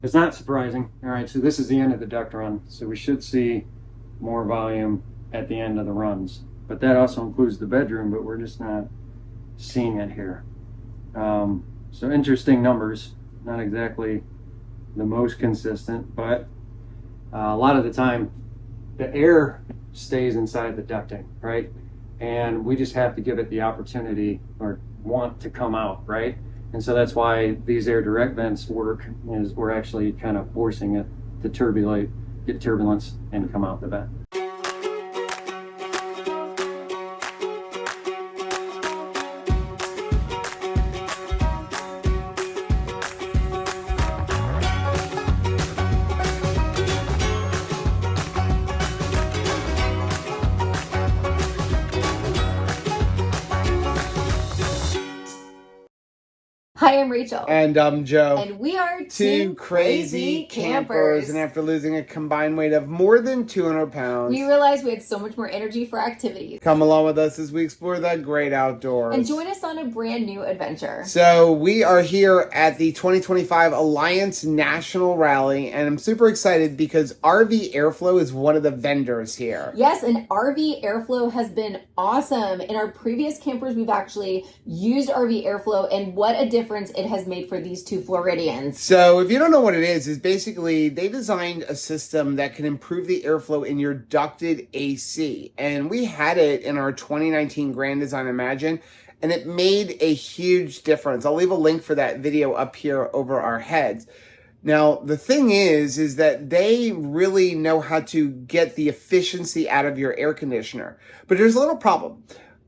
It's not surprising. All right, so this is the end of the duct run. So we should see more volume at the end of the runs. But that also includes the bedroom, but we're just not seeing it here. So interesting numbers, not exactly the most consistent, but a lot of the time the air stays inside the ducting, right? And we just have to give it the opportunity or want to come out, right? And so that's why these air direct vents work, is we're actually kind of forcing it to get turbulence and come out the vent. Hi, I'm Rachel. And I'm Joe. And we are two crazy campers. And after losing a combined weight of more than 200 pounds, we realized we had so much more energy for activities. Come along with us as we explore the great outdoors. And join us on a brand new adventure. So we are here at the 2025 Alliance National Rally, and I'm super excited because RV Airflow is one of the vendors here. Yes, and RV Airflow has been awesome. In our previous campers, we've actually used RV Airflow, and what a difference it has made for these two Floridians. So if you don't know what it is basically they designed a system that can improve the airflow in your ducted AC. And we had it in our 2019 Grand Design Imagine, and it made a huge difference. I'll leave a link for that video up here over our heads. Now, the thing is that they really know how to get the efficiency out of your air conditioner. But there's a little problem.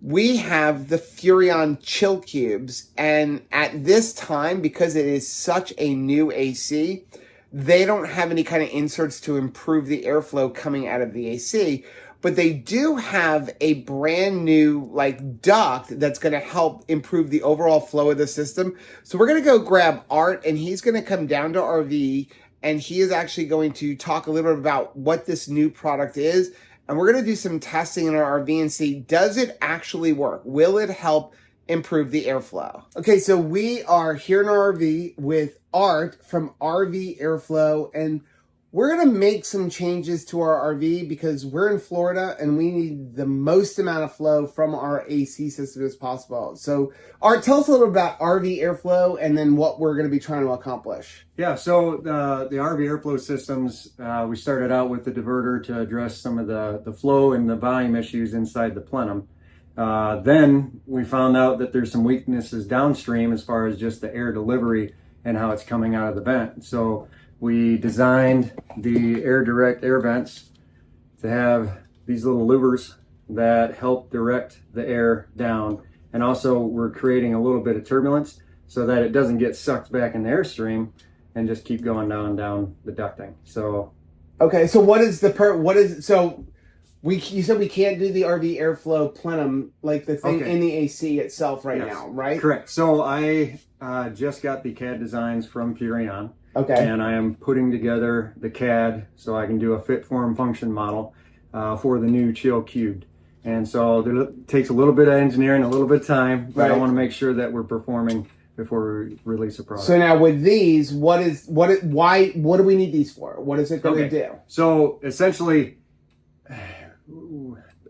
We have the Furrion chill cubes, and at this time, because it is such a new AC, they don't have any kind of inserts to improve the airflow coming out of the AC, but they do have a brand new duct that's going to help improve the overall flow of the system. So we're going to go grab Art, and he's going to come down to RV, and he is actually going to talk a little bit about what this new product is. And we're going to do some testing in our RV and see, does it actually work? Will it help improve the airflow? Okay, so we are here in our RV with Art from RV Airflow, and we're going to make some changes to our RV because we're in Florida and we need the most amount of flow from our AC system as possible. So Art, tell us a little about RV Airflow and then what we're going to be trying to accomplish. Yeah, so the RV airflow systems, we started out with the diverter to address some of the flow and the volume issues inside the plenum. Then we found out that there's some weaknesses downstream as far as just the air delivery and how it's coming out of the vent. So we designed the air direct air vents to have these little louvers that help direct the air down. And also we're creating a little bit of turbulence so that it doesn't get sucked back in the airstream and just keep going down the ducting. So okay, so you said we can't do the RV airflow plenum, like the thing in the AC itself now, right? Correct. So I just got the CAD designs from Furrion. Okay. And I am putting together the CAD so I can do a fit form function model for the new chill cubed. And so it takes a little bit of engineering, a little bit of time, but I want to make sure that we're performing before we release a product. So now with these, what do we need these for? What is it going to do? So essentially,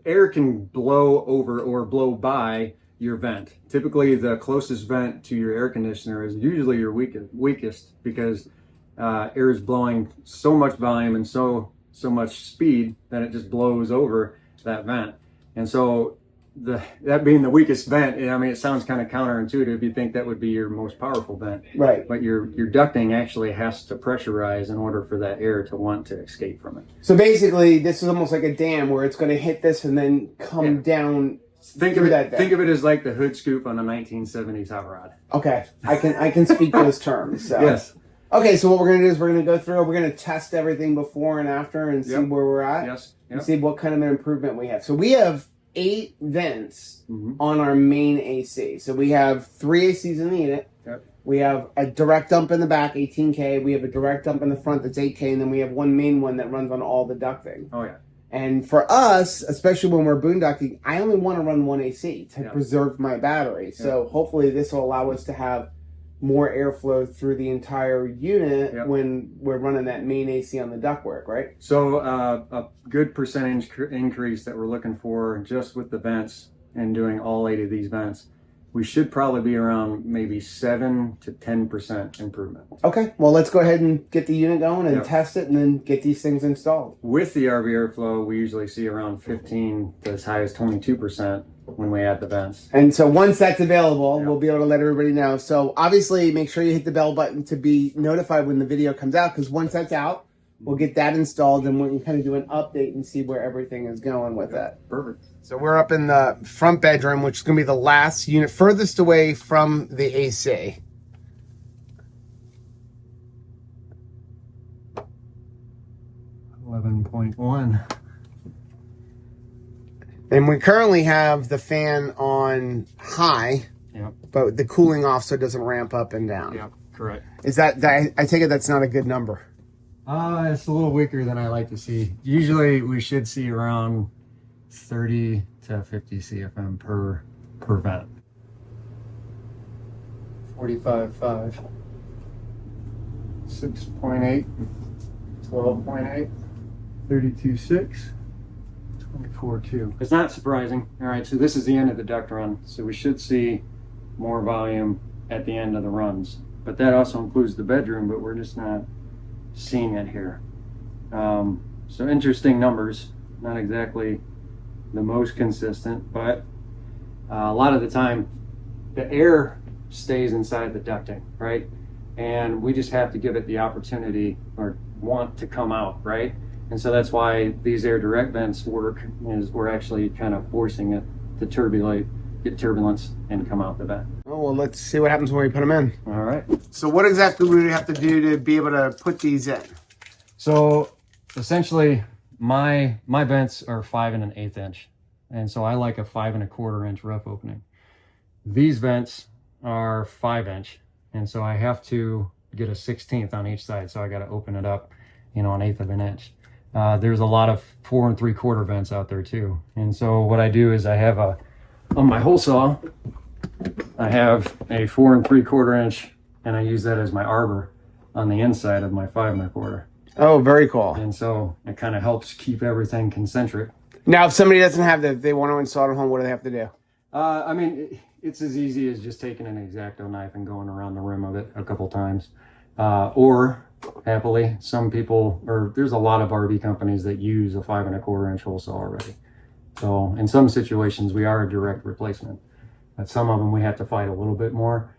air can blow over or blow by your vent. Typically, the closest vent to your air conditioner is usually your weakest because air is blowing so much volume and so much speed that it just blows over that vent. And so that being the weakest vent, I mean, it sounds kind of counterintuitive. You think that would be your most powerful vent, right? But your ducting actually has to pressurize in order for that air to want to escape from it. So basically, this is almost like a dam where it's going to hit this and then come down. Think of it as like the hood scoop on a 1970s hot rod. Okay, I can speak those terms. So. Yes. Okay, so what we're going to do is we're going to go through, we're going to test everything before and after and see where we're at. Yes. And see what kind of an improvement we have. So we have 8 vents on our main AC. So we have 3 ACs in the unit. Yep. We have a direct dump in the back, 18K. We have a direct dump in the front that's 8K. And then we have one main one that runs on all the ducting. Oh, yeah. And for us, especially when we're boondocking, I only want to run one AC to preserve my battery. So hopefully this will allow us to have, more airflow through the entire unit Yep. when we're running that main AC on the ductwork, right? So a good percentage increase that we're looking for just with the vents and doing all 8 of these vents, we should probably be around maybe 7 to 10% improvement. Okay, well, let's go ahead and get the unit going and Yep. test it and then get these things installed. With the RV airflow, we usually see around 15 to as high as 22% when we add the vents. And so once that's available, Yep. we'll be able to let everybody know. So obviously, make sure you hit the bell button to be notified when the video comes out, because once that's out, we'll get that installed and we can kind of do an update and see where everything is going with that. Perfect. So we're up in the front bedroom, which is going to be the last unit furthest away from the AC. .1. And we currently have the fan on high, Yep. but the cooling off so it doesn't ramp up and down. Yep. Correct. Is that I take it that's not a good number? It's a little weaker than I like to see. Usually we should see around 30 to 50 CFM per vent. 45.5. 6.8. 12.8. 32.6. 24.2. It's not surprising. All right, so this is the end of the duct run. So we should see more volume at the end of the runs. But that also includes the bedroom, but we're just not seeing it here. So interesting numbers, not exactly the most consistent, but a lot of the time the air stays inside the ducting, right? And we just have to give it the opportunity or want to come out, right? And so that's why these air direct vents work, is we're actually kind of forcing it to turbulate, get turbulence, and come out the vent. Oh, well, let's see what happens when we put them in. All right. So what exactly would we have to do to be able to put these in? So essentially my vents are 5 1/8 inch. And so I like a 5 1/4 inch rough opening. These vents are 5 inch. And so I have to get a 1/16 on each side. So I got to open it up, 1/8 of an inch. There's a lot of 4 3/4 vents out there too. And so what I do is I have on my hole saw, I have a 4 3/4 inch, and I use that as my arbor on the inside of my 5 1/4. Oh, very cool. And so it kind of helps keep everything concentric. Now, if somebody doesn't have that, they want to install it at home, what do they have to do? I mean, it's as easy as just taking an X-Acto knife and going around the rim of it a couple times. Or happily, some people, or there's a lot of RV companies that use a 5 1/4 inch hole saw already. So in some situations, we are a direct replacement. But some of them we have to fight a little bit more.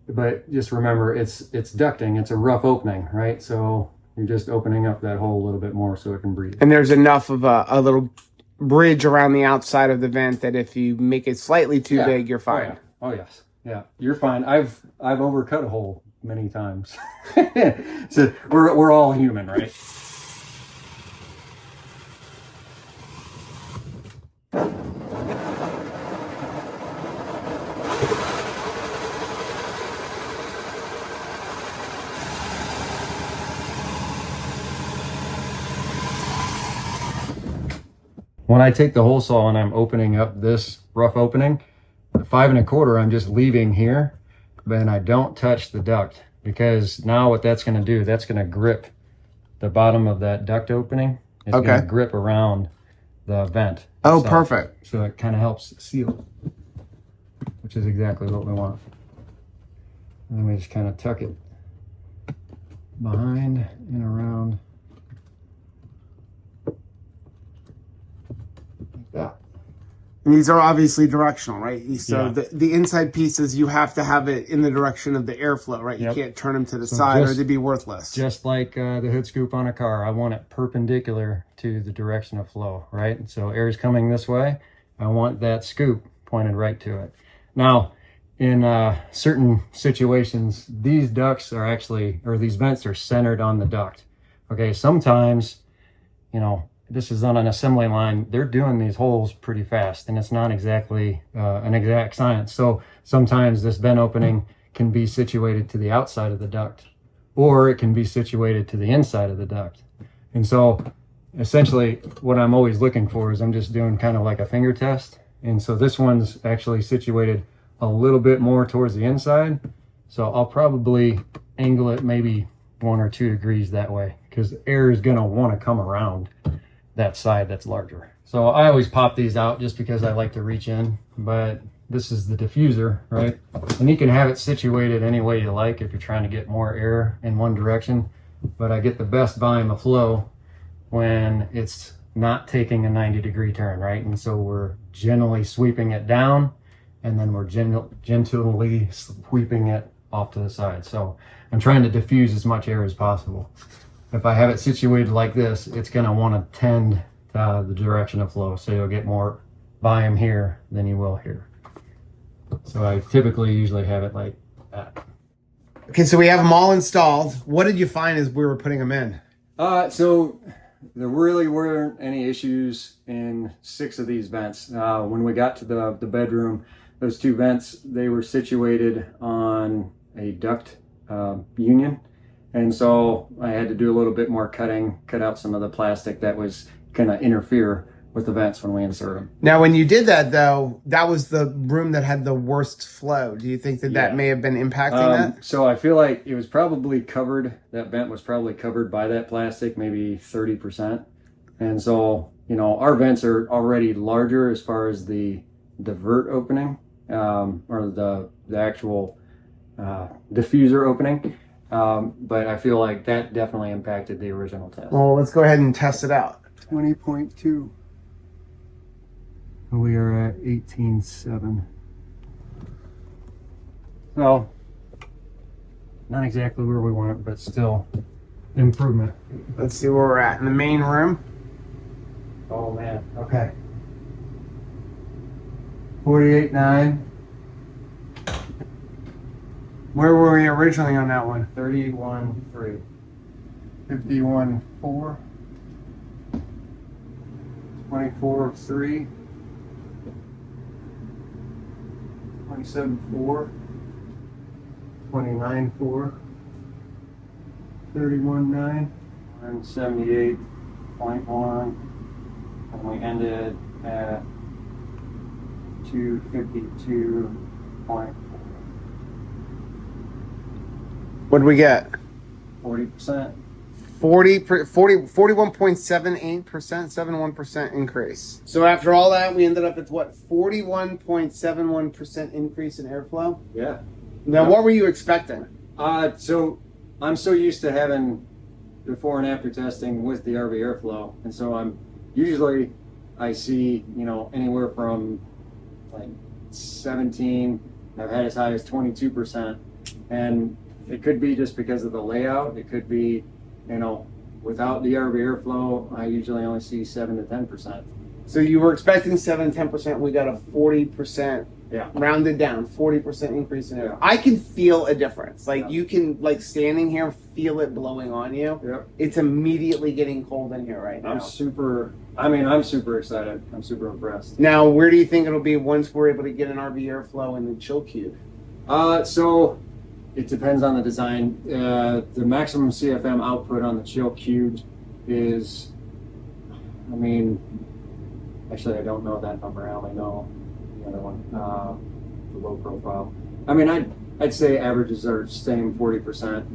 But just remember, it's ducting. It's a rough opening, right? So you're just opening up that hole a little bit more so it can breathe. And there's enough of a little bridge around the outside of the vent that if you make it slightly too big, you're fine. Oh yes. Yeah, you're fine. I've overcut a hole many times. So we're all human, right? When I take the hole saw and I'm opening up this rough opening, the 5 1/4 I'm just leaving here, but I don't touch the duct, because now what that's going to do, that's going to grip the bottom of that duct opening. It's going to grip around the vent. Oh, itself. perfect. So it kind of helps seal, which is exactly what we want. And then we just kind of tuck it behind and around. That. And these are obviously directional, right? So Yeah. the inside pieces, you have to have it in the direction of the airflow, right? You Yep. can't turn them to the So side or just- they'd be worthless. Just like the hood scoop on a car, I want it perpendicular to the direction of flow, right? So air is coming this way. I want that scoop pointed right to it. Now, in certain situations, these ducts are actually, or these vents are centered on the duct. Okay, sometimes, this is on an assembly line, they're doing these holes pretty fast, and it's not exactly an exact science. So sometimes this vent opening can be situated to the outside of the duct, or it can be situated to the inside of the duct. And so essentially what I'm always looking for is I'm just doing kind of like a finger test. And so this one's actually situated a little bit more towards the inside, So I'll probably angle it maybe 1 or 2 degrees that way, because air is going to want to come around that side that's larger. So I always pop these out just because I like to reach in, but this is the diffuser, right? And you can have it situated any way you like if you're trying to get more air in one direction, but I get the best volume of flow when it's not taking a 90-degree turn, right? And so we're gently sweeping it down, and then we're gently sweeping it off to the side. So I'm trying to diffuse as much air as possible. If I have it situated like this, it's going to want to tend to the direction of flow, so you'll get more volume here than you will here. So I typically usually have it like that. Okay, so we have them all installed. What did you find as we were putting them in? So there really weren't any issues in 6 of these vents. When we got to the bedroom, those 2 vents, they were situated on a duct union. And so I had to do a little bit more cutting, cut out some of the plastic that was going to interfere with the vents when we insert them. Now, when you did that, though, that was the room that had the worst flow. Do you think that that may have been impacting that? So I feel like it was probably covered, that vent was probably covered by that plastic, maybe 30%. And so, you know, our vents are already larger as far as the divert opening, or the actual diffuser opening. But I feel like that definitely impacted the original test. Well, let's go ahead and test it out. 20.2. We are at 18.7. So, not exactly where we want it, but still improvement. Let's see where we're at in the main room. Oh man, okay. 48.9. Where were we originally on that one? 31.3. 51.4. 24.3. 27.4. 29.4. 31.9. And 78.1. And we ended at 252.4. What did we get? 40%. 41.78%, 71% increase. So after all that, we ended up at what, 41.71% increase in airflow? Yeah. Now, what were you expecting? So I'm so used to having before and after testing with the RV airflow, and so I see, you know, anywhere from like 17. I've had as high as 22%, and it could be just because of the layout. It could be, you know, without the RV airflow, I usually only see 7 to 10%. So you were expecting 7 to 10%. We got a 40%, Yeah. rounded down, 40% increase in air. I can feel a difference. Like you can, like standing here, feel it blowing on you. Yep. It's immediately getting cold in here right now. I'm super excited. I'm super impressed. Now, where do you think it'll be once we're able to get an RV airflow in the chill cube? So it depends on the design. The maximum CFM output on the chill cube is, I mean, actually I don't know that number. I only know the other one, the low profile. I mean, I'd say averages are same 40%.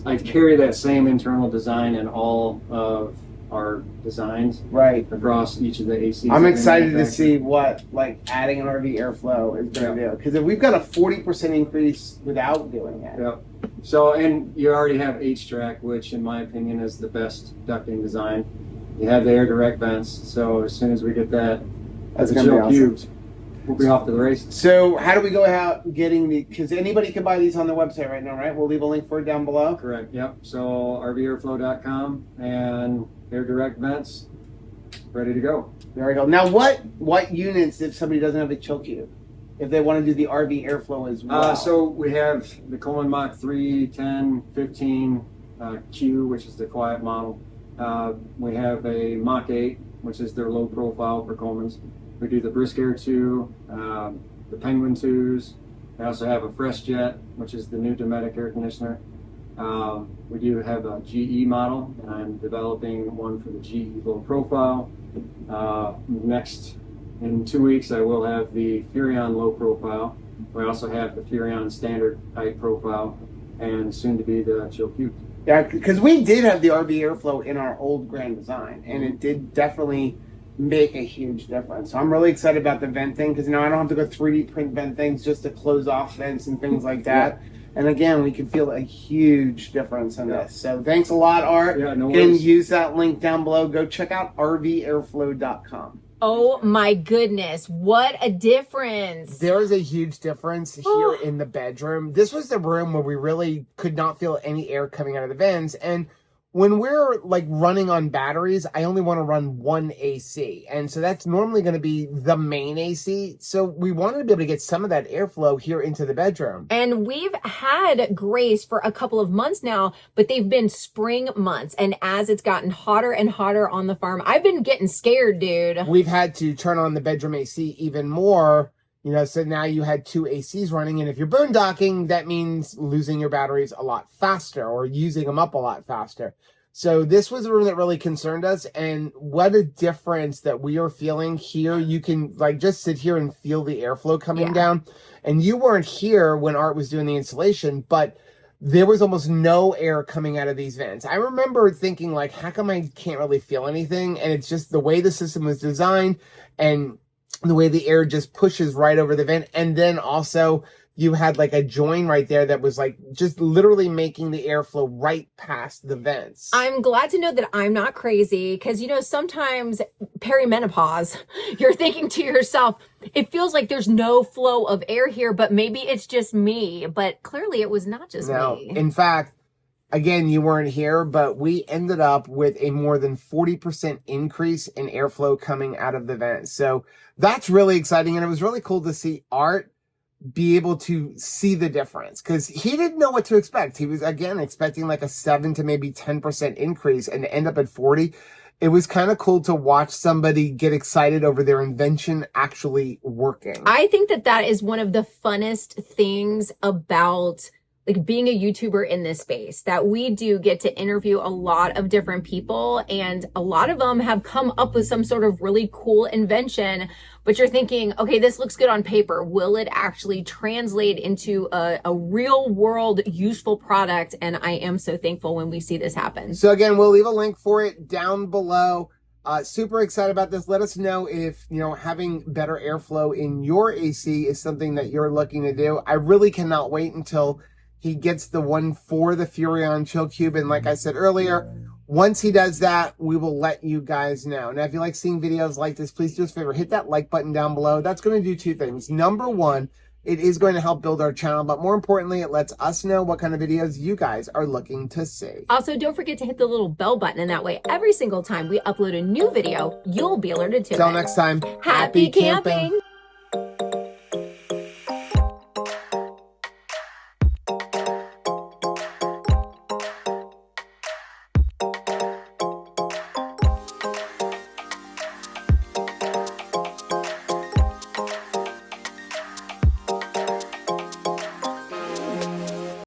I carry that same internal design in all of our designs, right, across each of the ACs. I'm excited to see what like adding an RV airflow is going to do, because if we've got a 40% increase without doing it. Yep. So, and you already have H-Track, which in my opinion is the best ducting design. You have the air direct vents, so as soon as we get that, That's the gonna be chill awesome. cubes, we'll be off to the races. So how do we go out getting the, because anybody can buy these on the website right now, right? We'll leave a link for it down below. Correct. Yep. So rvairflow.com and air direct vents, ready to go. There we go. Now, what units if somebody doesn't have a chill cube, if they want to do the RV airflow as well? So we have the Coleman Mach 3, 10, 15 Q, which is the quiet model. We have a Mach 8, which is their low profile for Coleman's. We do the Brisk Air 2, the Penguin 2s. We also have a Fresh Jet, which is the new Dometic air conditioner. We do have a GE model, and I'm developing one for the GE low profile. Next, in 2 weeks, I will have the Furion low profile. We also have the Furrion standard height profile and soon to be the Chill Cube. Yeah, because we did have the RV airflow in our old Grand Design, and it did definitely make a huge difference. So I'm really excited about the vent thing, because I don't have to go 3D print vent things just to close off vents and things like that. Yeah. And again, we can feel a huge difference in this. So thanks a lot, Art. Yeah, no Again, worries. use that link down below. Go check out rvairflow.com. Oh my goodness, what a difference. There is a huge difference here in the bedroom. This was the room where we really could not feel any air coming out of the vents. And when we're like running on batteries, I only want to run one AC. And so that's normally going to be the main AC. So we wanted to be able to get some of that airflow here into the bedroom. And we've had Grace for a couple of months now, but they've been spring months. And as it's gotten hotter and hotter on the farm, I've been getting scared, dude. We've had to turn on the bedroom AC even more. So now you had 2 ACs running, and if you're boondocking, that means losing your batteries a lot faster or using them up a lot faster. So this was a room that really concerned us, and what a difference that we are feeling here. You can like just sit here and feel the airflow coming down, and you weren't here when Art was doing the installation, but there was almost no air coming out of these vents. I remember thinking like, how come I can't really feel anything? And it's just the way the system was designed and the way the air just pushes right over the vent. And then also you had like a join right there that was like just literally making the airflow right past the vents. I'm glad to know that I'm not crazy, because sometimes perimenopause, you're thinking to yourself, it feels like there's no flow of air here, but maybe it's just me. But clearly it was not just me. In fact, again, you weren't here, but we ended up with a more than 40% increase in airflow coming out of the vents. So that's really exciting. And it was really cool to see Art be able to see the difference, because he didn't know what to expect. He was, again, expecting like a 7 to maybe 10% increase, and to end up at 40. It was kind of cool to watch somebody get excited over their invention actually working. I think that that is one of the funnest things about like being a YouTuber in this space, that we do get to interview a lot of different people, and a lot of them have come up with some sort of really cool invention, but you're thinking, okay, this looks good on paper. Will it actually translate into a real world useful product? And I am so thankful when we see this happen. So again, we'll leave a link for it down below. Super excited about this. Let us know if, having better airflow in your AC is something that you're looking to do. I really cannot wait until he gets the one for the Furrion Chill Cube. And like I said earlier, once he does that, we will let you guys know. Now, if you like seeing videos like this, please do us a favor. Hit that like button down below. That's going to do 2 things. Number 1, it is going to help build our channel. But more importantly, it lets us know what kind of videos you guys are looking to see. Also, don't forget to hit the little bell button. And that way, every single time we upload a new video, you'll be alerted to it. Till next time, Happy camping.